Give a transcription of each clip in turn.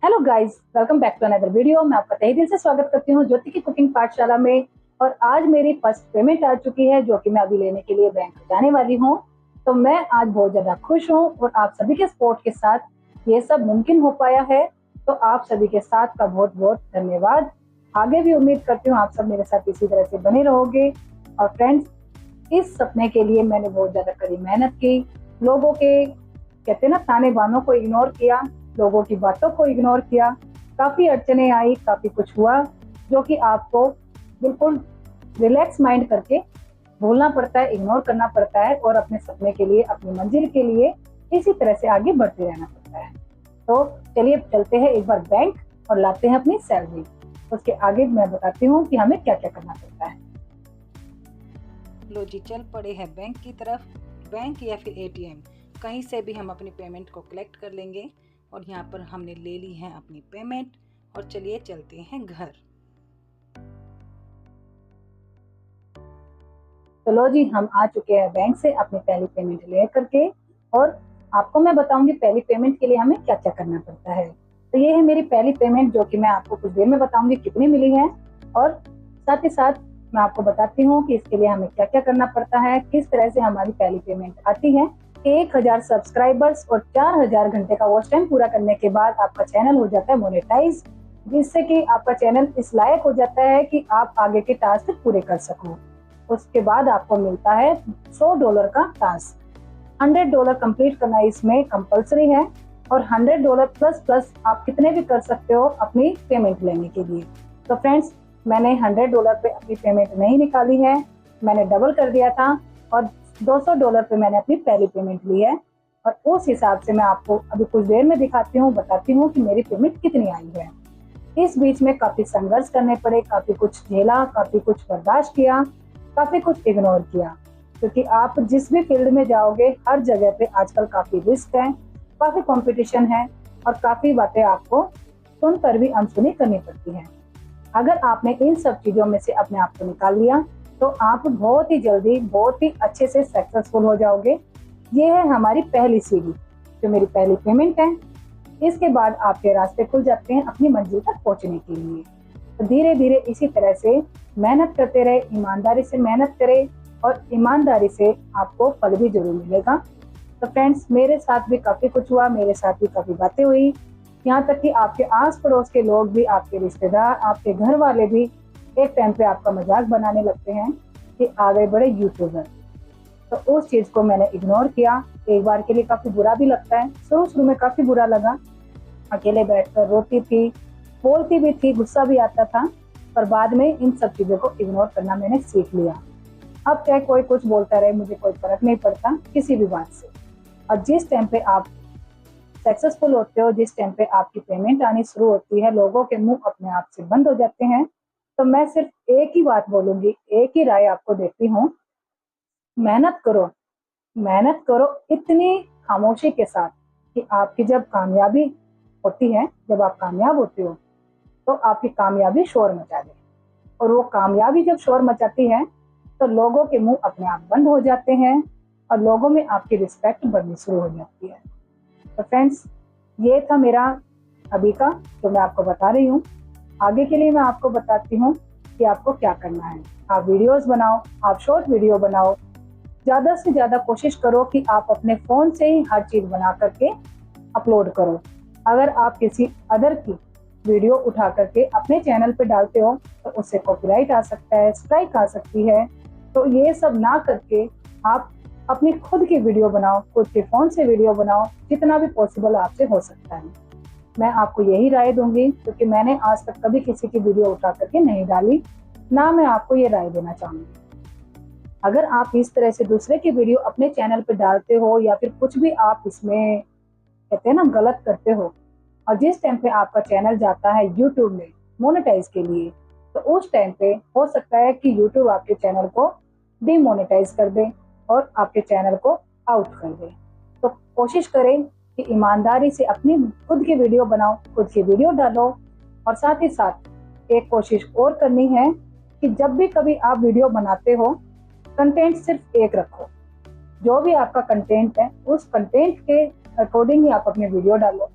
Hello guys, welcome back to another video. मैं आपका तहे दिल से स्वागत करती हूँ ज्योति की कुकिंग पाठशाला में। और आज मेरी फर्स्ट पेमेंट आ चुकी है जो कि मैं अभी लेने के लिए बैंक जाने वाली हूँ। तो मैं आज बहुत ज़्यादा खुश हूँ और आप सभी के सपोर्ट के साथ ये सब मुमकिन हो पाया है। तो आप सभी के साथ का बहुत बहुत धन्यवाद। आगे भी उम्मीद करती हूँ आप सब मेरे साथ इसी तरह से बने रहोगे। और फ्रेंड्स, इस सपने के लिए मैंने बहुत ज़्यादा कड़ी मेहनत की। लोगों के कहते हैं ना, ताने बानों को इग्नोर किया, लोगों की बातों को इग्नोर किया। काफ़ी अड़चने आई, काफ़ी कुछ हुआ जो कि आपको बिल्कुल रिलैक्स माइंड करके भूलना पड़ता है, इग्नोर करना पड़ता है और अपने सपने के लिए, अपनी मंजिल के लिए इसी तरह से आगे बढ़ते रहना पड़ता है। तो चलिए चलते हैं एक बार बैंक और लाते हैं अपनी सैलरी। उसके आगे मैं बताती हूँ कि हमें क्या क्या करना पड़ता है। लो जी, चल पड़े हैं बैंक की तरफ। बैंक या फिर एटीएम, कहीं से भी हम अपनी पेमेंट को कलेक्ट कर लेंगे। और यहाँ पर हमने ले ली है अपनी पेमेंट और चलिए चलते हैं घर। चलो जी, हम आ चुके हैं बैंक से अपनी पहली पेमेंट ले करके। और आपको मैं बताऊंगी पहली पेमेंट के लिए हमें क्या क्या करना पड़ता है। तो ये है मेरी पहली पेमेंट जो कि मैं आपको कुछ देर में बताऊंगी कितनी मिली है। और साथ ही साथ मैं आपको बताती हूँ कि इसके लिए हमें क्या क्या करना पड़ता है, किस तरह से हमारी पहली पेमेंट आती है। 1000 सब्सक्राइबर्स और 4000 घंटे का वॉच टाइम पूरा करने के बाद आपका चैनल हो जाता है मोनेटाइज, जिससे कि आपका चैनल इस लायक हो जाता है कि आप आगे के टास्क पूरे कर सको। उसके बाद आपको मिलता है $100 का टास्क। $100 कंप्लीट करना इसमें कंपलसरी है और $100 प्लस प्लस आप कितने भी कर सकते हो अपनी पेमेंट लेने के लिए। तो फ्रेंड्स, मैंने $100 पे अपनी पेमेंट नहीं निकाली है, मैंने डबल कर दिया था और $200 पे मैंने अपनी पहली पेमेंट ली है। और उस हिसाब से मैं आपको अभी कुछ देर में दिखाती हूँ, बताती हूँ कि मेरी पेमेंट कितनी आई है। इस बीच में काफी संघर्ष करने पड़े, काफी कुछ झेला, काफी कुछ बर्दाश्त किया, काफी कुछ इग्नोर किया, क्योंकि आप जिस भी फील्ड में जाओगे हर जगह पे आजकल काफी रिस्क है, काफी कंपटीशन है और काफी बातें आपको सुनकर भी अनसुनी करनी पड़ती है। अगर आपने इन सब चीजों में से अपने आप को निकाल लिया तो आप बहुत ही जल्दी, बहुत ही अच्छे से सक्सेसफुल हो जाओगे। ये है हमारी पहली सीढ़ी, जो मेरी पहली पेमेंट है। इसके बाद आपके रास्ते खुल जाते हैं अपनी मंजिल तक पहुंचने के लिए। तो धीरे धीरे इसी तरह से मेहनत करते रहे, ईमानदारी से मेहनत करें और ईमानदारी से आपको फल भी जरूर मिलेगा। तो फ्रेंड्स, मेरे साथ भी काफ़ी कुछ हुआ, मेरे साथ भी काफ़ी बातें हुई। यहाँ तक कि आपके आस पड़ोस के लोग भी, आपके रिश्तेदार, आपके घर वाले भी एक टाइम पे आपका मजाक बनाने लगते हैं कि आ गए बड़े यूट्यूबर। तो उस चीज़ को मैंने इग्नोर किया। एक बार के लिए काफ़ी बुरा भी लगता है, शुरू में काफ़ी बुरा लगा। अकेले बैठकर रोती थी, बोलती भी थी, गुस्सा भी आता था, पर बाद में इन सब चीज़ों को इग्नोर करना मैंने सीख लिया। अब चाहे कोई कुछ बोलता रहे, मुझे कोई फर्क नहीं पड़ता किसी भी बात से। और जिस टाइम पे आप सक्सेसफुल होते हो, जिस टाइम पे आपकी पेमेंट आनी शुरू होती है, लोगों के मुंह अपने आप से बंद हो जाते हैं। तो मैं सिर्फ एक ही बात बोलूंगी, एक ही राय आपको देती हूँ, मेहनत करो, मेहनत करो इतनी खामोशी के साथ कि आपकी जब कामयाबी होती है, जब आप कामयाब होते हो तो आपकी कामयाबी शोर मचा दे। और वो कामयाबी जब शोर मचाती है तो लोगों के मुंह अपने आप बंद हो जाते हैं और लोगों में आपकी रिस्पेक्ट बढ़नी शुरू हो जाती है। तो फ्रेंड्स, ये था मेरा अभी का जो मैं आपको बता रही हूँ। आगे के लिए मैं आपको बताती हूँ कि आपको क्या करना है। आप वीडियोस बनाओ, आप शॉर्ट वीडियो बनाओ, ज़्यादा से ज़्यादा कोशिश करो कि आप अपने फ़ोन से ही हर चीज़ बना करके अपलोड करो। अगर आप किसी अदर की वीडियो उठा करके अपने चैनल पे डालते हो तो उससे कॉपीराइट आ सकता है, स्ट्राइक आ सकती है। तो ये सब ना करके आप अपनी खुद की वीडियो बनाओ, खुद के फ़ोन से वीडियो बनाओ, जितना भी पॉसिबल आपसे हो सकता है। मैं आपको यही राय दूंगी, क्योंकि मैंने आज तक कभी किसी की वीडियो उठा करके नहीं डाली, ना मैं आपको ये राय देना चाहूँगी। अगर आप इस तरह से दूसरे की वीडियो अपने चैनल पे डालते हो या फिर कुछ भी आप इसमें कहते हैं ना गलत करते हो, और जिस टाइम पे आपका चैनल जाता है यूट्यूब में मोनेटाइज के लिए, तो उस टाइम पे हो सकता है कि यूट्यूब आपके चैनल को डीमोनेटाइज कर दे और आपके चैनल को आउट कर दे। तो कोशिश करें कि ईमानदारी से अपनी खुद की वीडियो बनाओ, खुद की वीडियो डालो। और साथ ही साथ एक कोशिश और करनी है कि जब भी कभी आप वीडियो बनाते हो, कंटेंट सिर्फ एक रखो। जो भी आपका कंटेंट है उस कंटेंट के अकॉर्डिंग ही आप अपनी वीडियो डालो।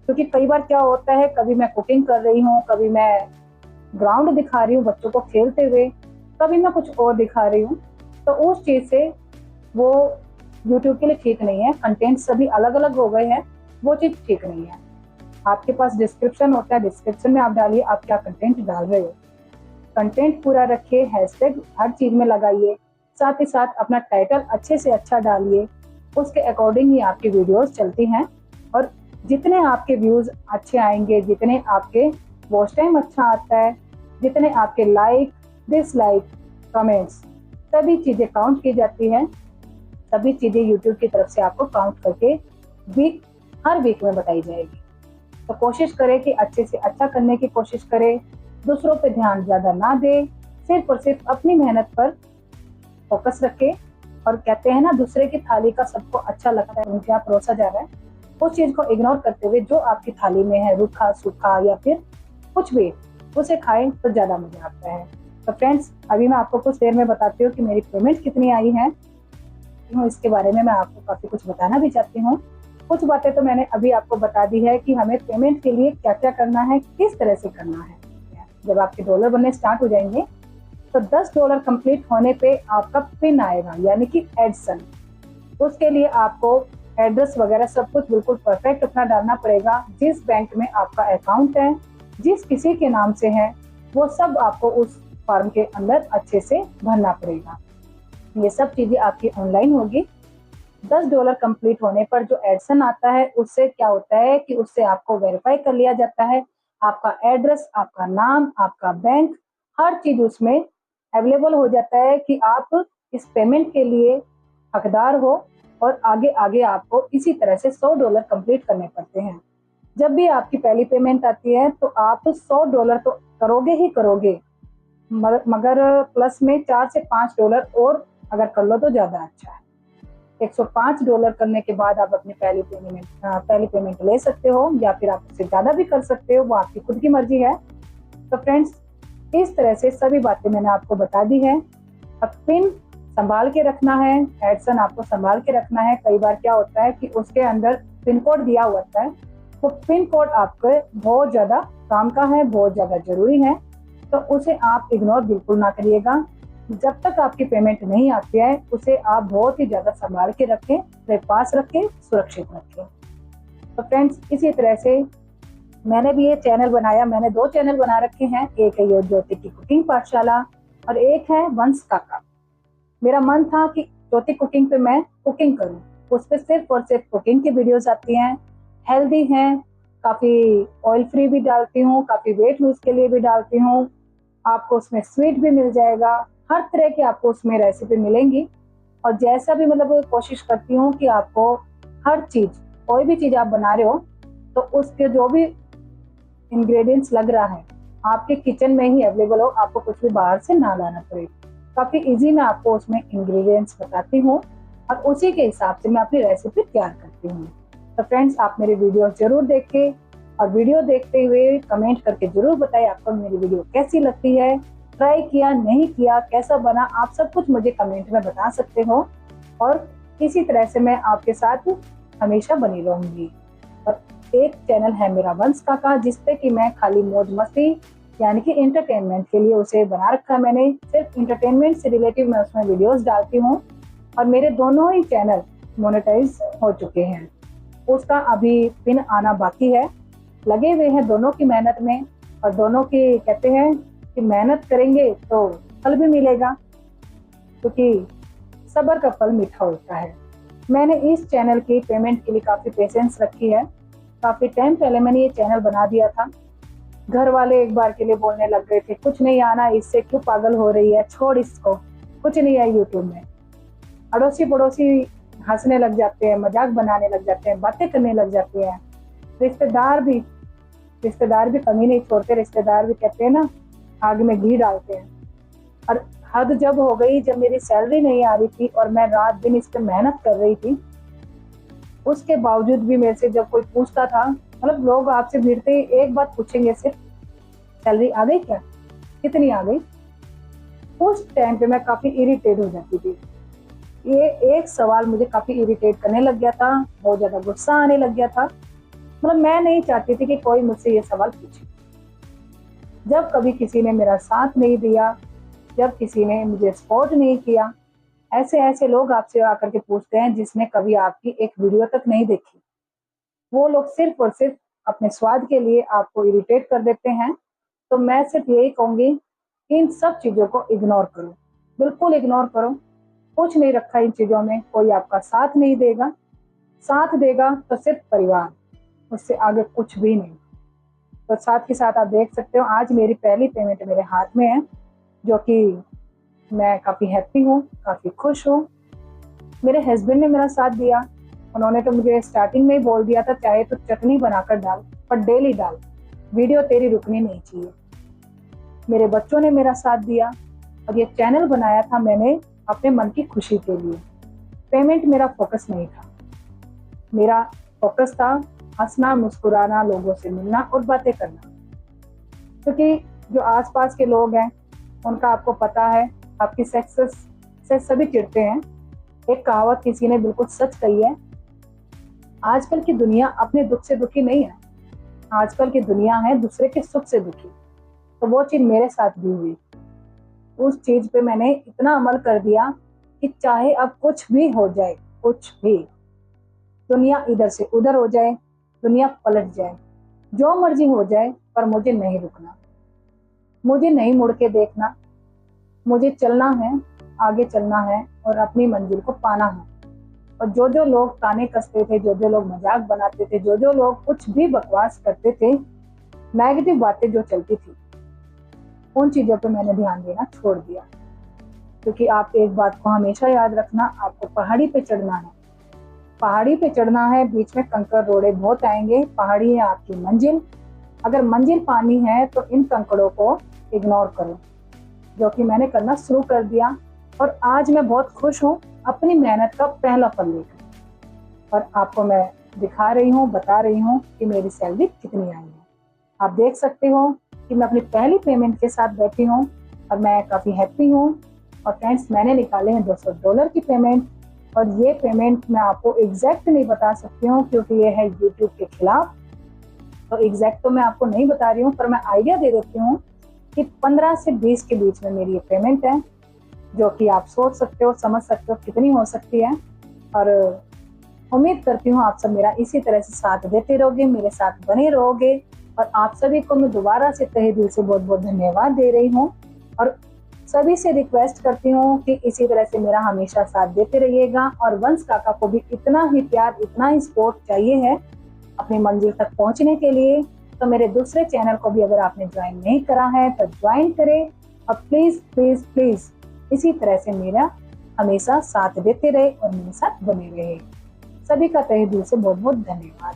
क्योंकि कई बार क्या होता है, कभी मैं कुकिंग कर रही हूँ, कभी मैं ग्राउंड दिखा रही हूँ बच्चों को खेलते हुए, कभी मैं कुछ और दिखा रही हूँ, तो उस चीज़ से वो यूट्यूब के लिए ठीक नहीं है। कंटेंट सभी अलग अलग हो गए हैं, वो चीज़ ठीक नहीं है। आपके पास डिस्क्रिप्शन होता है, डिस्क्रिप्शन में आप डालिए आप क्या कंटेंट डाल रहे हो, कंटेंट पूरा रखिए, हैशटैग हर चीज़ में लगाइए, साथ ही साथ अपना टाइटल अच्छे से अच्छा डालिए, उसके अकॉर्डिंग ही आपकी वीडियोस चलती हैं। और जितने आपके व्यूज़ अच्छे आएंगे, जितने आपके वॉच टाइम अच्छा आता है, जितने आपके लाइक, डिसलाइक, कमेंट्स, सभी चीज़ें काउंट की जाती हैं। सभी चीज़ें यूट्यूब की तरफ से आपको काउंट करके हर वीक में बताई जाएगी। तो कोशिश करें कि अच्छे से अच्छा करने की कोशिश करें, दूसरों पे ध्यान ज़्यादा ना दें, सिर्फ और सिर्फ अपनी मेहनत पर फोकस रखें। और कहते हैं ना, दूसरे की थाली का सबको अच्छा लगता है, उनके यहाँ परोसा जा रहा है, उस चीज़ को इग्नोर करते हुए जो आपकी थाली में है, रूखा सूखा या फिर कुछ भी, उसे खाएं तो ज़्यादा मजा आता है। तो फ्रेंड्स, अभी मैं आपको कुछ देर में बताती हूँ कि मेरी पेमेंट कितनी आई है। इसके बारे में मैं आपको काफ़ी कुछ बताना भी चाहती हूँ। कुछ बातें तो मैंने अभी आपको बता दी है कि हमें पेमेंट के लिए क्या क्या करना है, किस तरह से करना है। जब आपके डॉलर बनने स्टार्ट हो जाएंगे तो $10 कंप्लीट होने पे आपका पिन आएगा, यानी कि एडसन। उसके लिए आपको एड्रेस वगैरह सब कुछ बिल्कुल परफेक्ट अपना डालना पड़ेगा। जिस बैंक में आपका अकाउंट है, जिस किसी के नाम से है, वो सब आपको उस फॉर्म के अंदर अच्छे से भरना पड़ेगा। ये सब चीज़ें आपकी ऑनलाइन होगी। $10 कंप्लीट होने पर जो एडसन आता है, उससे क्या होता है कि उससे आपको वेरीफाई कर लिया जाता है। आपका एड्रेस, आपका नाम, आपका बैंक, हर चीज़ उसमें अवेलेबल हो जाता है कि आप इस पेमेंट के लिए हकदार हो। और आगे आगे आपको इसी तरह से $100 कंप्लीट करने पड़ते हैं। जब भी आपकी पहली पेमेंट आती है तो आप $100 तो करोगे ही करोगे, मगर प्लस में $4 से $5 और अगर कर लो तो ज़्यादा अच्छा है। $105 करने के बाद आप अपनी पहली पेमेंट ले सकते हो, या फिर आप उससे ज़्यादा भी कर सकते हो, वो आपकी खुद की मर्जी है। तो फ्रेंड्स, इस तरह से सभी बातें मैंने आपको बता दी है। अब पिन संभाल के रखना है, एडसन आपको संभाल के रखना है। कई बार क्या होता है कि उसके अंदर पिन कोड दिया हुआ होता है, तो पिन कोड आपके बहुत ज़्यादा काम का है, बहुत ज़्यादा ज़रूरी है, तो उसे आप इग्नोर बिल्कुल ना करिएगा। जब तक आपकी पेमेंट नहीं आती है, उसे आप बहुत ही ज़्यादा संभाल के रखें, अपने पास रखें, सुरक्षित रखें। तो फ्रेंड्स, इसी तरह से मैंने भी ये चैनल बनाया। मैंने 2 चैनल बना रखे हैं, एक है ज्योति की कुकिंग पाठशाला और एक है वंश काका। मेरा मन था कि ज्योति कुकिंग पे मैं कुकिंग करूं, उस पर सिर्फ और सिर्फ कुकिंग की वीडियोस आती हैं, हेल्दी हैं, काफ़ी ऑयल फ्री भी डालती हूँ, काफ़ी वेट लूज के लिए भी डालती हूँ। आपको उसमें स्वीट भी मिल जाएगा, हर तरह की आपको उसमें रेसिपी मिलेंगी। और जैसा भी मतलब कोशिश करती हूँ कि आपको हर चीज़, कोई भी चीज़ आप बना रहे हो तो उसके जो भी इंग्रेडिएंट्स लग रहा है आपके किचन में ही अवेलेबल हो, आपको कुछ भी बाहर से ना लाना पड़े। काफ़ी इजी मैं आपको उसमें इंग्रेडिएंट्स बताती हूँ और उसी के हिसाब से मैं अपनी रेसिपी तैयार करती हूँ। तो फ्रेंड्स, आप मेरी वीडियो जरूर देखें और वीडियो देखते हुए कमेंट करके जरूर बताएं आपको मेरी वीडियो कैसी लगती है, ट्राई किया नहीं किया, कैसा बना, आप सब कुछ मुझे कमेंट में बता सकते हो। और इसी तरह से मैं आपके साथ हमेशा बनी रहूंगी। और एक चैनल है मेरा वंश काका, जिसपे कि मैं खाली मौज मस्ती यानी कि इंटरटेनमेंट के लिए उसे बना रखा है। मैंने सिर्फ इंटरटेनमेंट से रिलेटिव मैं उसमें वीडियोस डालती हूँ और मेरे दोनों ही चैनल मोनेटाइज हो चुके हैं। उसका अभी पिन आना बाकी है। लगे हुए हैं दोनों की मेहनत में, और दोनों की कहते हैं कि मेहनत करेंगे तो फल भी मिलेगा, क्योंकि सब्र का फल मीठा होता है। मैंने इस चैनल की पेमेंट के लिए काफ़ी पेशेंस रखी है। काफ़ी टाइम पहले मैंने ये चैनल बना दिया था। घर वाले एक बार के लिए बोलने लग गए थे, कुछ नहीं आना, इससे क्यों पागल हो रही है, छोड़ इसको, कुछ नहीं है यूट्यूब में। अड़ोसी पड़ोसी हंसने लग जाते हैं, मजाक बनाने लग जाते हैं, बातें करने लग जाते हैं। रिश्तेदार भी कमी नहीं छोड़ते। रिश्तेदार भी कहते हैं ना, आग में घी डालते हैं। और हद जब हो गई, जब मेरी सैलरी नहीं आ रही थी और मैं रात दिन इस पर मेहनत कर रही थी, उसके बावजूद भी मेरे से जब कोई पूछता था, मतलब लोग आपसे भिड़ते ही एक बात पूछेंगे सिर्फ, सैलरी आ गई क्या, कितनी आ गई। उस टाइम पे मैं काफ़ी इरिटेट हो जाती थी। ये एक सवाल मुझे काफ़ी इरिटेट करने लग गया था, बहुत ज़्यादा गुस्सा आने लग गया था। मतलब मैं नहीं चाहती थी कि कोई मुझसे ये सवाल पूछे। जब कभी किसी ने मेरा साथ नहीं दिया, जब किसी ने मुझे सपोर्ट नहीं किया, ऐसे ऐसे लोग आपसे आकर के पूछते हैं जिसने कभी आपकी एक वीडियो तक नहीं देखी। वो लोग सिर्फ और सिर्फ अपने स्वाद के लिए आपको इरिटेट कर देते हैं। तो मैं सिर्फ यही कहूंगी कि इन सब चीजों को इग्नोर करो, बिल्कुल इग्नोर करो। कुछ नहीं रखा इन चीजों में, कोई आपका साथ नहीं देगा। साथ देगा तो सिर्फ परिवार, उससे आगे कुछ भी नहीं। तो साथ के साथ आप देख सकते हो आज मेरी पहली पेमेंट मेरे हाथ में है, जो कि मैं काफ़ी हैप्पी हूँ, काफ़ी खुश हूँ। मेरे हस्बैंड ने मेरा साथ दिया। उन्होंने तो मुझे स्टार्टिंग में ही बोल दिया था, चाहे तो चटनी बनाकर डाल पर डेली डाल, वीडियो तेरी रुकनी नहीं चाहिए। मेरे बच्चों ने मेरा साथ दिया और ये चैनल बनाया था मैंने अपने मन की खुशी के लिए। पेमेंट मेरा फोकस नहीं था, मेरा फोकस था हंसना, मुस्कुराना, लोगों से मिलना और बातें करना। क्योंकि जो आसपास के लोग हैं उनका आपको पता है, आपकी सक्सेस से सभी चिढ़ते हैं। एक कहावत किसी ने बिल्कुल सच कही है, आजकल की दुनिया अपने दुख से दुखी नहीं है, आजकल की दुनिया है दूसरे के सुख से दुखी। तो वो चीज मेरे साथ भी हुई। उस चीज पे मैंने इतना अमल कर दिया कि चाहे अब कुछ भी हो जाए, कुछ भी, दुनिया इधर से उधर हो जाए, दुनिया पलट जाए, जो मर्जी हो जाए, पर मुझे नहीं रुकना, मुझे नहीं मुड़ के देखना। मुझे चलना है, आगे चलना है और अपनी मंजिल को पाना है। और जो जो लोग ताने कसते थे, जो जो लोग मजाक बनाते थे, जो जो लोग कुछ भी बकवास करते थे, नेगेटिव बातें जो चलती थी, उन चीजों पे मैंने ध्यान देना छोड़ दिया। क्योंकि आप एक बात को हमेशा याद रखना, आपको पहाड़ी पे चढ़ना है, पहाड़ी पे चढ़ना है, बीच में कंकड़ रोड़े बहुत आएंगे, पहाड़ी है आपकी मंजिल। अगर मंजिल पानी है तो इन कंकड़ों को इग्नोर करो, जो कि मैंने करना शुरू कर दिया। और आज मैं बहुत खुश हूँ अपनी मेहनत का पहला फल लेकर। और आपको मैं दिखा रही हूँ, बता रही हूँ कि मेरी सैलरी कितनी आई है। आप देख सकते हो कि मैं अपनी पहली पेमेंट के साथ बैठी हूँ और मैं काफ़ी हैप्पी हूँ। और फ्रेंड्स, मैंने निकाले हैं $200 की पेमेंट। और ये पेमेंट मैं आपको एग्जैक्ट नहीं बता सकती हूँ क्योंकि ये है यूट्यूब के खिलाफ। तो एग्जैक्ट तो मैं आपको नहीं बता रही हूँ, पर मैं आइडिया दे देती हूँ कि 15 से 20 के बीच में मेरी ये पेमेंट है, जो कि आप सोच सकते हो, समझ सकते हो कितनी हो सकती है। और उम्मीद करती हूँ आप सब मेरा इसी तरह से साथ देते रहोगे, मेरे साथ बने रहोगे। और आप सभी को मैं दोबारा से तहे दिल से बहुत बहुत धन्यवाद दे रही हूँ। और सभी से रिक्वेस्ट करती हूँ कि इसी तरह से मेरा हमेशा साथ देते रहिएगा। और वंश काका को भी इतना ही प्यार, इतना ही सपोर्ट चाहिए है अपनी मंजिल तक पहुँचने के लिए। तो मेरे दूसरे चैनल को भी अगर आपने ज्वाइन नहीं करा है तो ज्वाइन करें। और प्लीज़ प्लीज़ प्लीज़ इसी तरह से मेरा हमेशा साथ देते रहे और मेरे साथ बने रहे। सभी का तहे दिल से बहुत बहुत धन्यवाद।